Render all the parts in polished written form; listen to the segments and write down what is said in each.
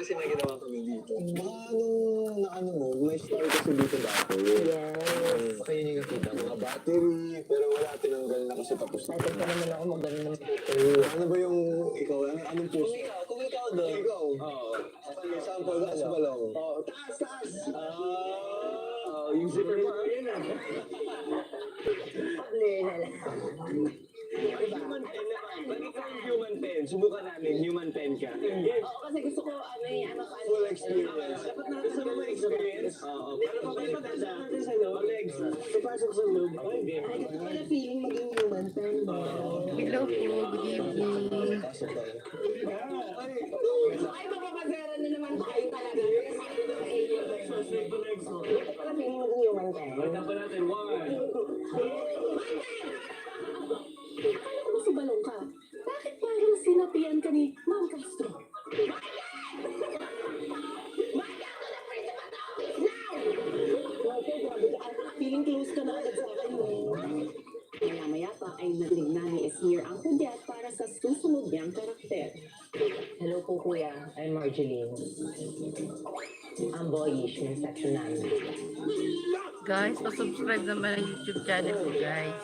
kasi may ginawa kami dito. Baka nung naano mo, may store kasi dito dati. Yes. Baka yun yung nakita mo. Mga battery, pero wala, tinanggal na kasi tapos na. Excited pa naman ako magano ng Ano ba yung ikaw? Anong Kung post? ikaw, kung ikaw doon. Ikaw? Oo. Sample, taas pa lang. Oo, taas, taas. Yung zipper mo yun ah. partner na lang. Human pen naman. Pag ikaw yung human pen, subukan namin, human pen ka. Oo, kasi gusto ko, Full experience. Dapat natin sa mga experience. Oo. Pero papasok natin sa loob. Alex, papasok sa loob. Okay, game. Ay, gusto ko na feeling maging human pen mo. Hello po, good evening. Pasok tayo. Ay, mapapagara na naman tayo talaga. Gusto ko na feeling maging human pen. Balikan pa natin. 1. Akala ko ba si Balong ka? Bakit parang sinapian ka ni Ma'am Castro? Okay, grabe ka. Feeling close ka na agad sa akin. Maya-maya pa ay narinig na ni Esmir ang kudyat para sa susunod niyang karakter. Hello po kuya, I'm Marjeline. Ang boyish ng section namin. Guys, pa-subscribe naman ang YouTube channel ko, guys.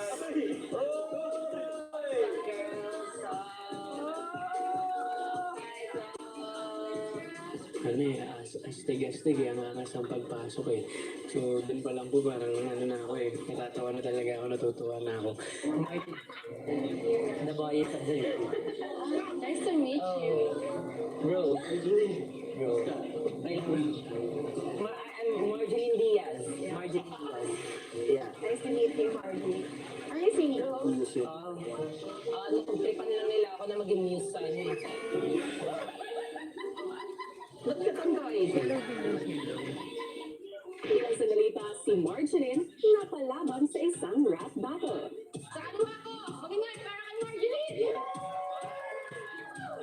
Ano eh, astig-astig ang angas ang pagpasok eh. So, dun pa lang po parang ano na ako eh. Natatawa na talaga ako, natutuwa na ako. The boy is a dream. Nice to meet you. Bro, bro. I'm Marjeline Diaz. Marjeline Diaz. Yeah. Nice to meet you, Margie. Are you single? Napagtripan nila ako na maging muse sa ano eh. Ba't ka tanggay? Ilang sandalita si Marjeline napalaban sa isang rap battle. Sa kaliwa ko, mag-ingay para kay Marjeline!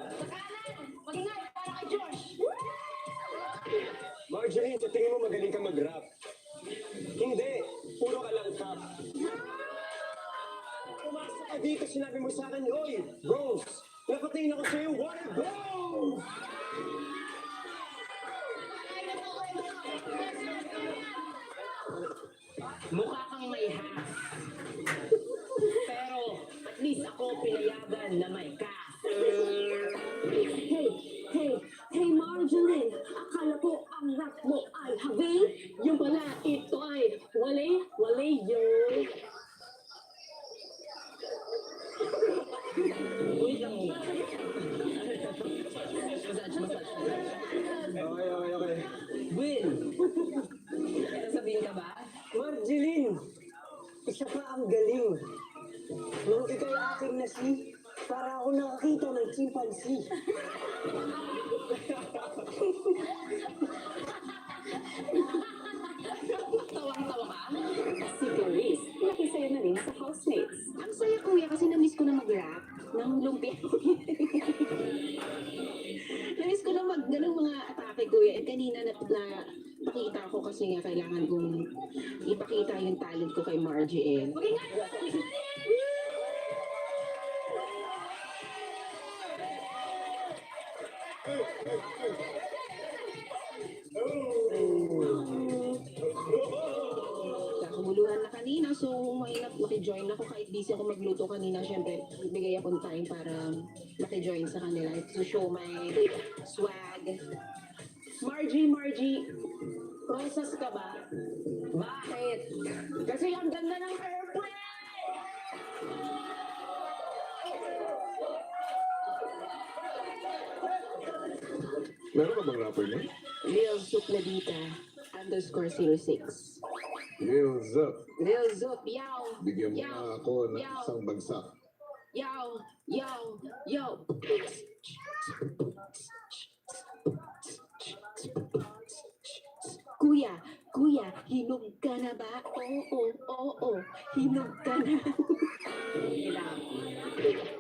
Sa kanan, mag-ingay para kay Josh! Marjorie, sa tingin mo magaling ka mag-rap? Hindi. Puro ka lang top. Pumasok ka dito, sinabi mo sa akin, oy, Rose, napatingin ako sa'yo, what a bro! Mukha kang may has. Pero, at least ako pinayagan na may cash. Hey Marjeline, akala ko ang rap mo ay hagay. Yung pala, ito ay wale yun. Wait lang. Massage. Okay. Will! May sasabihin ka ba? Marjeline, isa pa ang galing. Nung ikay aking nasi, para ako nakakita ng chimpanzee. Tawang-tawa ka? Si Clarice, nakisaya na rin sa housemates. Ang saya kuya kasi na-miss ko na mag-rap ng lumpia. Na-miss ko na ganung mga atake kuya. At kanina pakita ko kasi nga kailangan kong ipakita yung talent ko kay Margie. Kumuluhan na kanina, so mainap makijoin ako kahit busy ako magluto kanina. Siyempre, bigay akong time para makijoin sa kanila to show my swag. Margie, process ka ba? Bakit? Kasi ang ganda ng airplane! Meron ka bang rapper niya? Lil Supladita _06. Lil Zup. Lil Zup, yaw! Bigyan mo Yaw! na ako ng Yaw! isang bagsak. Yaw! Kuya, hinog ka na ba? Oo, hinog ka na. Kailangan.